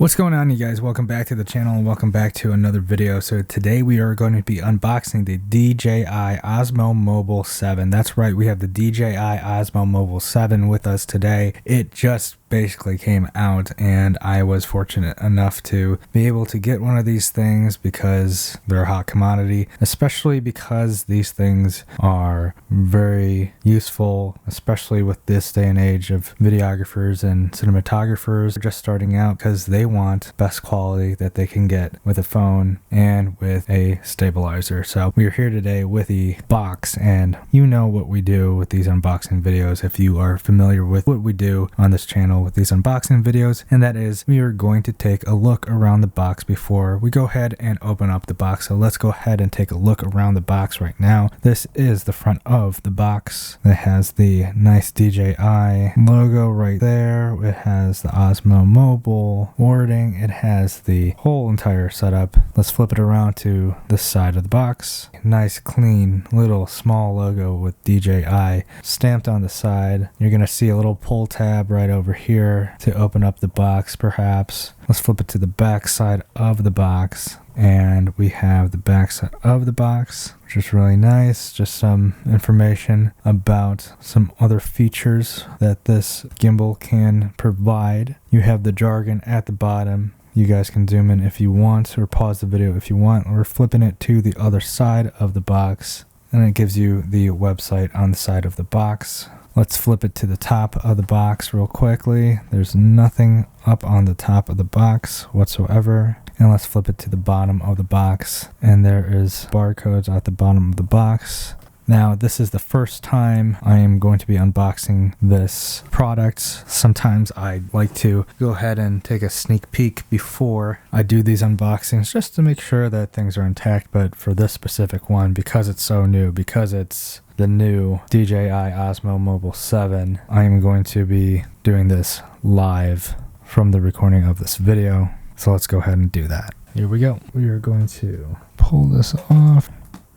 What's going on, you guys? Welcome back to the channel and welcome back to another video. So today we are going to be unboxing the DJI Osmo Mobile 7. That's right, we have the DJI Osmo Mobile 7 with us today. It just basically came out and I was fortunate enough to be able to get one of these things because they're a hot commodity, especially because these things are very useful, especially with this day and age of videographers and cinematographers just starting out, because they want best quality that they can get with a phone and with a stabilizer. So we are here today with the box, and you know what we do with these unboxing videos if you are familiar with what we do on this channel with these unboxing videos, and that is we are going to take a look around the box before we go ahead and open up the box. So let's go ahead and take a look around the box right now. This is the front of the box. It has the nice DJI logo right there. It has the Osmo Mobile wording. It has the whole entire setup. Let's flip it around to this side of the box. Nice clean little small logo with DJI stamped on the side. You're gonna see a little pull tab right over here to open up the box perhaps. Let's flip it to the back side of the box, and we have the back side of the box, which is really nice. Just some information about some other features that this gimbal can provide. You have the jargon at the bottom. You guys can zoom in if you want, or pause the video if you want. We're flipping it to the other side of the box, and it gives you the website on the side of the box. Let's flip it to the top of the box real quickly. There's nothing up on the top of the box whatsoever. And let's flip it to the bottom of the box, and there is barcodes at the bottom of the box. Now, this is the first time I am going to be unboxing this product. Sometimes I like to go ahead and take a sneak peek before I do these unboxings just to make sure that things are intact. But for this specific one, because it's so new, because it's the new DJI Osmo Mobile 7, I am going to be doing this live from the recording of this video. So let's go ahead and do that. Here we go. We are going to pull this off.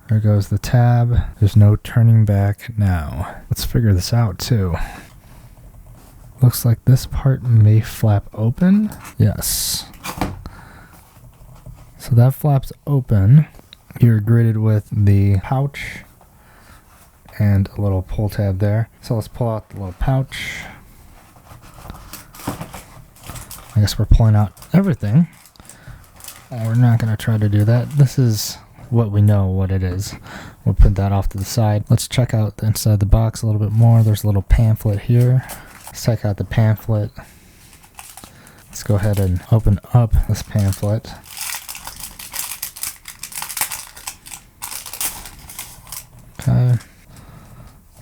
There goes the tab. There's no turning back now. Let's figure this out too. Looks like this part may flap open. Yes. So that flaps open. You're greeted with the pouch and a little pull tab there. So let's pull out the little pouch. I guess we're pulling out everything. We're not going to try to do that. This is what we know what it is. We'll put that off to the side. Let's check out the inside the box a little bit more. There's a little pamphlet here. Let's check out the pamphlet. Let's go ahead and open up this pamphlet. Okay.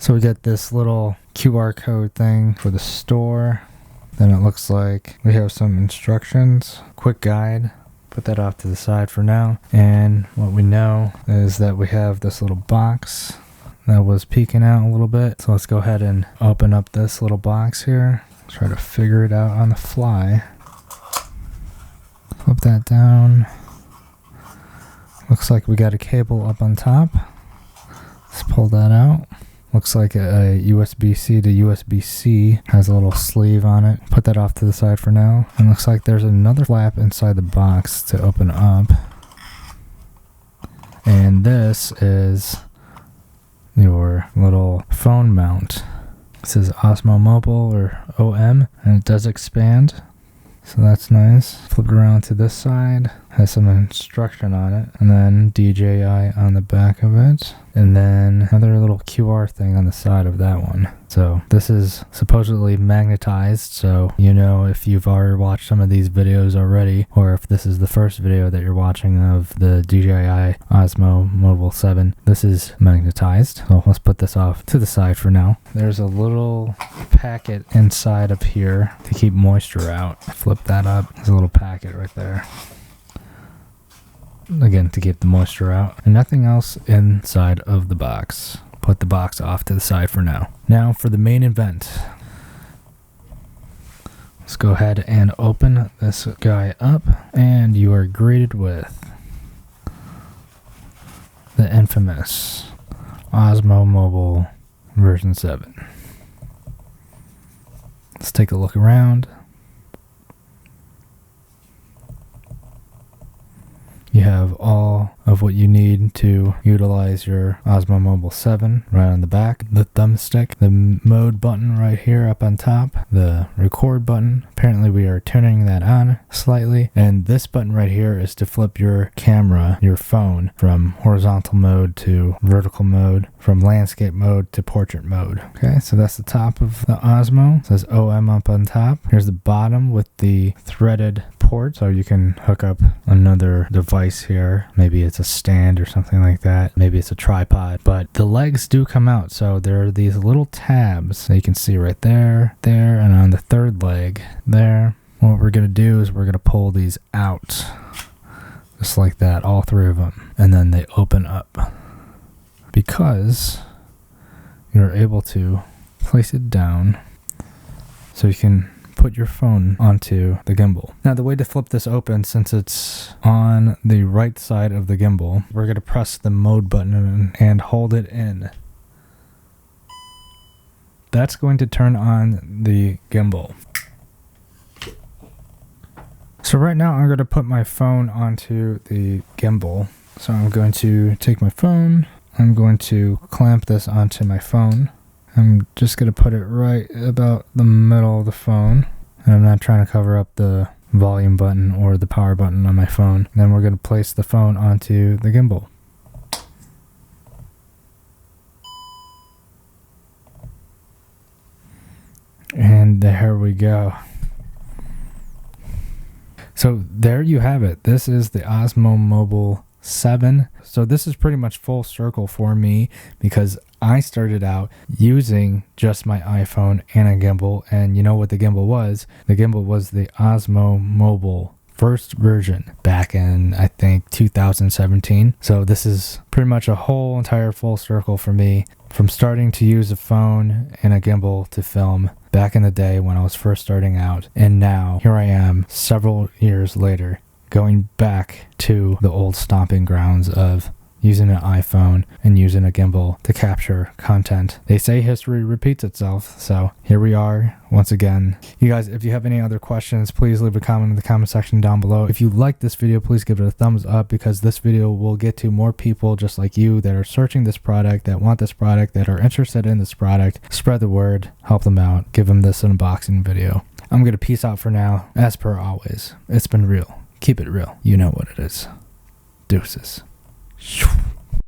So we get this little QR code thing for the store. Then it looks like we have some instructions, quick guide. Put that off to the side for now. And what we know is that we have this little box that was peeking out a little bit. So let's go ahead and open up this little box here. Try to figure it out on the fly. Flip that down. Looks like we got a cable up on top. Let's pull that out. Looks like a USB-C to USB-C. Has a little sleeve on it. Put that off to the side for now. And looks like there's another flap inside the box to open up. And this is your little phone mount. It says Osmo Mobile or OM, and it does expand. So that's nice. Flip it around to this side. Has some instruction on it. And then DJI on the back of it. And then another little QR thing on the side of that one. So this is supposedly magnetized. So you know if you've already watched some of these videos already, or if this is the first video that you're watching of the DJI Osmo Mobile 7, this is magnetized. So let's put this off to the side for now. There's a little packet inside of here to keep moisture out. Flip that up. There's a little packet right there. Again, to get the moisture out, and nothing else inside of the box. Put the box off to the side for now. Now for the main event. Let's go ahead and open this guy up, and you are greeted with the infamous Osmo Mobile version 7. Let's take a look around. You have all of what you need to utilize your Osmo Mobile 7 right on the back. The thumbstick, the mode button right here up on top, the record button. Apparently we are turning that on slightly. And this button right here is to flip your camera, your phone, from horizontal mode to vertical mode, from landscape mode to portrait mode. Okay, so that's the top of the Osmo. It says OM up on top. Here's the bottom with the threaded port, so you can hook up another device here. Maybe it's a stand or something like that. Maybe it's a tripod, but the legs do come out. So there are these little tabs that you can see right there, there, and on the third leg there. What we're going to do is we're going to pull these out just like that, all three of them, and then they open up because you're able to place it down so you can put your phone onto the gimbal. Now the way to flip this open, since it's on the right side of the gimbal, we're going to press the mode button and hold it in. That's going to turn on the gimbal. So right now I'm going to put my phone onto the gimbal. So I'm going to take my phone, I'm going to clamp this onto my phone. I'm just going to put it right about the middle of the phone. And I'm not trying to cover up the volume button or the power button on my phone. Then we're going to place the phone onto the gimbal. And there we go. So there you have it. This is the Osmo Mobile 7. So this is pretty much full circle for me because I started out using just my iPhone and a gimbal, and you know what the gimbal was? The gimbal was the Osmo Mobile first version back in, I think, 2017. So this is pretty much a whole entire full circle for me, from starting to use a phone and a gimbal to film back in the day when I was first starting out, and now here I am several years later going back to the old stomping grounds of using an iPhone and using a gimbal to capture content. They say history repeats itself, so here we are once again. You guys, if you have any other questions, please leave a comment in the comment section down below. If you like this video, please give it a thumbs up, because this video will get to more people just like you that are searching this product, that want this product, that are interested in this product. Spread the word, help them out, give them this unboxing video. I'm gonna peace out for now. As per always, it's been real. Keep it real. You know what it is. Deuces. Shoo.